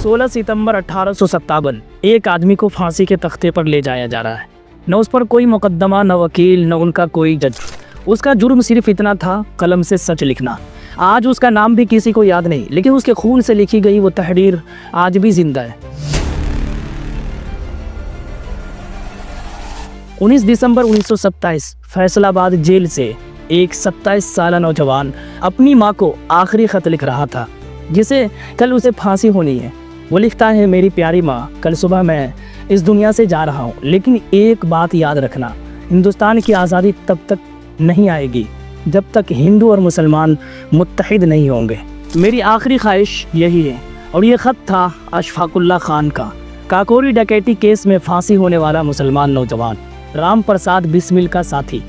16 सितंबर 1857 एक आदमी को फांसी के तख्ते पर ले जाया जा रहा है। न उस पर कोई मुकदमा, न वकील, न उनका कोई जज। उसका जुर्म सिर्फ इतना था, कलम से सच लिखना। आज उसका नाम भी किसी को याद नहीं, लेकिन उसके खून से लिखी गई वो तहरीर आज भी जिंदा है। 19 दिसंबर 1927 फैसलाबाद जेल से एक 27 साला नौजवान अपनी माँ को आखिरी खत लिख रहा था, जिसे कल उसे फांसी होनी है। वो लिखता है, मेरी प्यारी माँ, कल सुबह मैं इस दुनिया से जा रहा हूँ, लेकिन एक बात याद रखना, हिंदुस्तान की आज़ादी तब तक नहीं आएगी जब तक हिंदू और मुसलमान मुत्तहिद नहीं होंगे। मेरी आखिरी ख्वाहिश यही है। और ये ख़त था अशफाकुल्ला खान का, काकोरी डकैती केस में फांसी होने वाला मुसलमान नौजवान, राम प्रसाद बिस्मिल का साथी।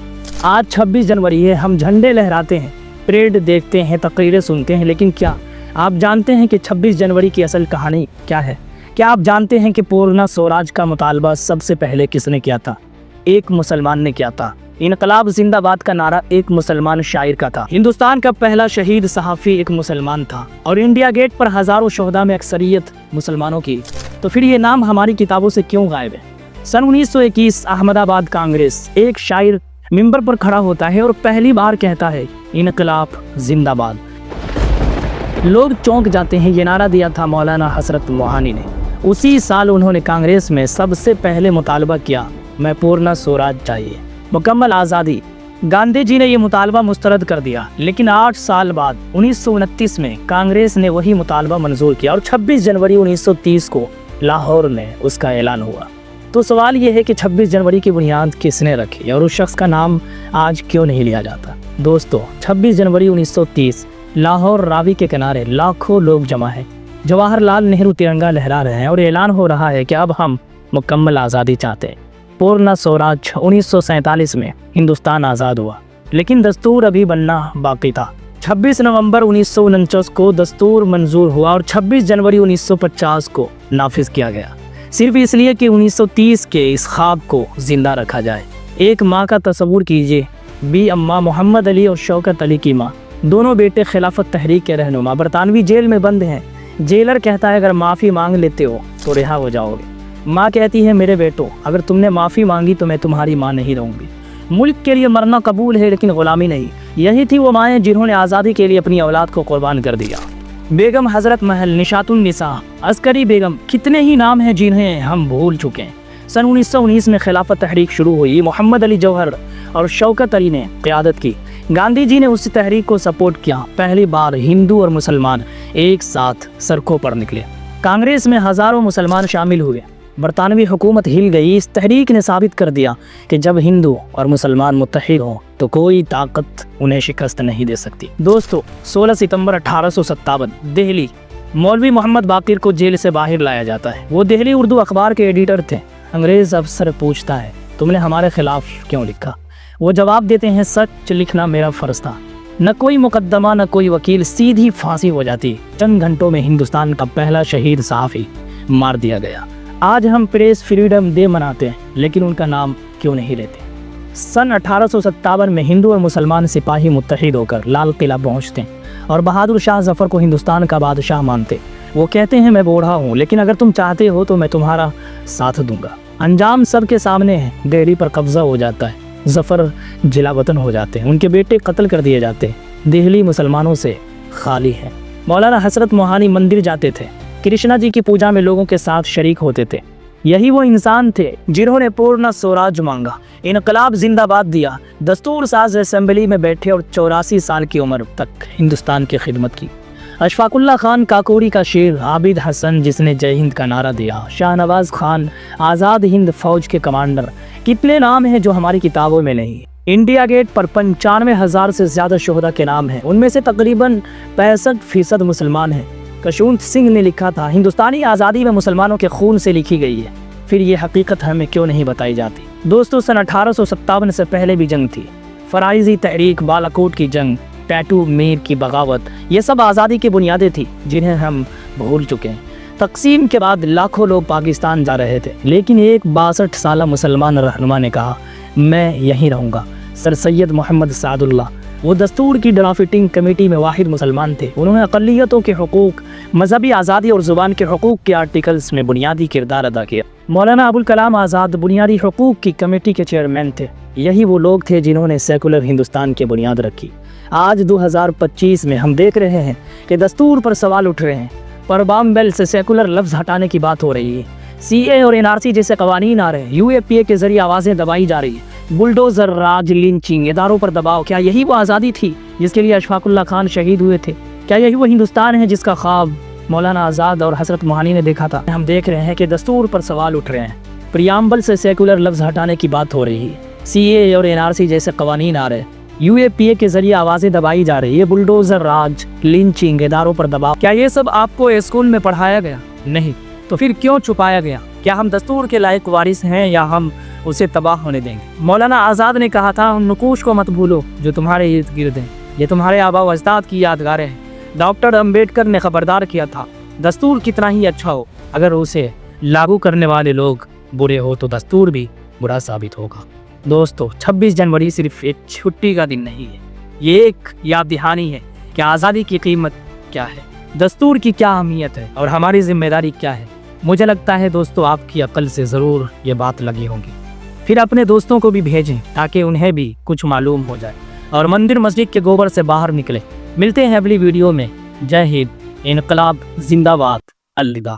आज 26 जनवरी है, हम झंडे लहराते हैं, परेड देखते हैं, तकरीरें सुनते हैं, लेकिन क्या आप जानते हैं कि 26 जनवरी की असल कहानी क्या है? क्या आप जानते हैं कि पूर्ण स्वराज का मुतालबा सबसे पहले किसने किया था? एक मुसलमान ने किया था। इनकलाब जिंदाबाद का नारा एक मुसलमान शायर का था। हिंदुस्तान का पहला शहीद सहाफ़ी एक मुसलमान था, और इंडिया गेट पर हज़ारों शोहदा में अक्सरियत मुसलमानों की। तो फिर ये नाम हमारी किताबों से क्यों गायब है? सन 1921 अहमदाबाद कांग्रेस, एक शायर मिंबर पर खड़ा होता है और पहली बार कहता है, इनकलाब जिंदाबाद। लोग चौंक जाते हैं। ये नारा दिया था मौलाना हसरत मोहानी ने। उसी साल उन्होंने कांग्रेस में सबसे पहले मुतालबा किया, मैं पूर्ण स्वराज चाहिए, मुकम्मल आज़ादी। गांधी जी ने ये मुतालबा मुस्तरद कर दिया, लेकिन 8 साल बाद 1929 में कांग्रेस ने वही मुतालबा मंजूर किया और 26 जनवरी 1930 को लाहौर में उसका ऐलान हुआ। तो सवाल ये है कि 26 जनवरी की बुनियाद किसने रखी और उस शख्स का नाम आज क्यों नहीं लिया जाता? दोस्तों, 26 जनवरी 1930 लाहौर रावी के किनारे लाखों लोग जमा है। जवाहरलाल नेहरू तिरंगा लहरा रहे हैं और ऐलान हो रहा है कि अब हम मुकम्मल आज़ादी चाहते हैं। पूर्ण स्वराज 1947 में हिंदुस्तान आज़ाद हुआ, लेकिन दस्तूर अभी बनना बाकी था। 26 नवंबर 1949 को दस्तूर मंजूर हुआ और 26 जनवरी 1950 को नाफिज किया गया, सिर्फ इसलिए कि 1930 के इस ख्वाब को जिंदा रखा जाए। एक माँ का तस्वुर कीजिए, बी अम्मा मोहम्मद अली और शौकत अली की माँ, दोनों बेटे खिलाफत तहरीक के रहनुमा, बरतानवी जेल में बंद हैं। जेलर कहता है, अगर माफ़ी मांग लेते हो तो रिहा हो जाओगे। माँ कहती है, मेरे बेटो, अगर तुमने माफ़ी मांगी तो मैं तुम्हारी माँ नहीं रहूँगी। मुल्क के लिए मरना कबूल है, लेकिन ग़ुलामी नहीं। यही थी वो माएँ जिन्होंने आज़ादी के लिए अपनी औलाद को कुर्बान कर दिया। बेगम हज़रत महल, निशातुन निसा, अस्करी बेगम, कितने ही नाम हैं जिन्हें हम भूल चुके हैं। सन 1919 में खिलाफत तहरीक शुरू हुई। मोहम्मद अली जौहर और शौकत अली ने क़यादत की। गांधी जी ने उस तहरीक को सपोर्ट किया। पहली बार हिंदू और मुसलमान एक साथ सड़कों पर निकले। कांग्रेस में हज़ारों मुसलमान शामिल हुए। बरतानवी हुकूमत हिल गई। इस तहरीक ने साबित कर दिया कि जब हिंदू और मुसलमान मुत्तहिद हों तो कोई ताकत उन्हें शिकस्त नहीं दे सकती। दोस्तों, 16 सितंबर 1857 दिल्ली, मौलवी मोहम्मद बाकिर को जेल से बाहर लाया जाता है। वो दिल्ली उर्दू अखबार के एडिटर थे। अंग्रेज़ अफसर पूछता है, तुमने हमारे खिलाफ क्यों लिखा? वो जवाब देते हैं, सच लिखना मेरा फ़र्ज़ था। न कोई मुकदमा, न कोई वकील, सीधी फांसी हो जाती। चंद घंटों में हिंदुस्तान का पहला शहीद सहाफ़ी मार दिया गया। आज हम प्रेस फ्रीडम डे मनाते हैं, लेकिन उनका नाम क्यों नहीं लेते? सन 1857 में हिंदू और मुसलमान सिपाही मुत्तहिद होकर लाल किला पहुँचते हैं और बहादुर शाह जफ़र को हिंदुस्तान का बादशाह मानते। वो कहते हैं, मैं बूढ़ा हूँ, लेकिन अगर तुम चाहते हो तो मैं तुम्हारा साथ दूंगा। अंजाम सबके सामने है। दिल्ली पर कब्ज़ा हो जाता है। जफ़र जिला वतन हो जाते हैं। उनके बेटे कत्ल कर दिए जाते हैं। दिल्ली मुसलमानों से खाली है। मौलाना हसरत मोहानी मंदिर जाते थे। कृष्णा जी की पूजा में लोगों के साथ शरीक होते थे। यही वो इंसान थे जिन्होंने पूर्ण स्वराज मांगा, इनकलाब जिंदाबाद दिया, दस्तूर साज असेंबली में बैठे और 84 साल की उम्र तक हिंदुस्तान की खिदमत की। अशफाकुल्ला खान काकोरी का शेर, आबिद हसन जिसने जय हिंद का नारा दिया, शाहनवाज खान आज़ाद हिंद फौज के कमांडर, कितने नाम हैं जो हमारी किताबों में नहीं। इंडिया गेट पर 95,000 से ज़्यादा शोहदा के नाम हैं, उनमें से तकरीबन 65% मुसलमान हैं। कशुंत सिंह ने लिखा था, हिंदुस्तानी आज़ादी में मुसलमानों के खून से लिखी गई है। फिर ये हकीकत हमें क्यों नहीं बताई जाती? दोस्तों, सन 1857 से पहले भी जंग थी। फराइज़ी तहरीक, बालाकोट की जंग, टैटू मीर की बगावत, ये सब आज़ादी की बुनियादें थी जिन्हें हम भूल चुके हैं। तकसीम के बाद लाखों लोग पाकिस्तान जा रहे थे, लेकिन एक 62 साला मुसलमान रहनुमा ने कहा, मैं यहीं रहूँगा। सर सैयद मोहम्मद सादुल्लाह وہ دستور کی ڈرافٹنگ کمیٹی میں واحد مسلمان تھے۔ انہوں نے اقلیتوں کے حقوق، مذہبی آزادی اور زبان کے حقوق کے آرٹیکلز میں بنیادی کردار ادا کیا۔ مولانا ابوالکلام آزاد بنیادی حقوق کی کمیٹی کے چیئرمین تھے۔ یہی وہ لوگ تھے جنہوں نے سیکولر ہندوستان کی بنیاد رکھی۔ آج 2025 میں ہم دیکھ رہے ہیں کہ دستور پر سوال اٹھ رہے ہیں، پر بام بیل سے سیکولر لفظ ہٹانے کی بات ہو رہی ہے، سی اے اور NRC جیسے قوانین آ رہے ہیں، UAPA کے ذریعے آوازیں دبائی جا رہی ہیں، بلڈوزر راج، لنچنگ، اداروں پر دباؤ۔ کیا یہی وہ آزادی تھی جس کے لیے اشفاق اللہ خان شہید ہوئے تھے؟ کیا یہی وہ ہندوستان ہے جس کا خواب مولانا آزاد اور حضرت موہانی نے دیکھا تھا؟ ہم دیکھ رہے ہیں کہ دستور پر سوال اٹھ رہے ہیں، پریامبل سے سیکولر لفظ ہٹانے کی بات ہو رہی ہے، CA اور NRC جیسے قوانین آ رہے ہیں، UAPA کے ذریعے آوازیں دبائی جا رہی ہے، بلڈوزر راج، لنچنگ، اداروں پر دباؤ۔ کیا یہ سب آپ کو اسکول میں پڑھایا گیا؟ نہیں، تو پھر کیوں چھپایا گیا؟ کیا ہم دستور کے لائق وارث ہیں یا ہم اسے تباہ ہونے دیں گے؟ مولانا آزاد نے کہا تھا، ان نقوش کو مت بھولو جو تمہارے ارد گرد ہیں، یہ تمہارے آباء و اجداد کی یادگاریں ہیں۔ ڈاکٹر امبیڈکر نے خبردار کیا تھا، دستور کتنا ہی اچھا ہو، اگر اسے لاگو کرنے والے لوگ برے ہو تو دستور بھی برا ثابت ہوگا۔ دوستو، 26 جنوری صرف ایک چھٹی کا دن نہیں ہے، یہ ایک یاد دہانی ہے کہ آزادی کی قیمت کیا ہے، دستور کی کیا اہمیت ہے اور ہماری ذمہ داری کیا ہے۔ مجھے لگتا ہے دوستو آپ کی عقل سے ضرور یہ بات لگی ہوگی، پھر اپنے دوستوں کو بھی بھیجیں تاکہ انہیں بھی کچھ معلوم ہو جائے اور مندر مسجد کے گوبر سے باہر نکلے۔ ملتے ہیں اگلی ویڈیو میں۔ جے ہند، انقلاب زندہ باد، الوداع۔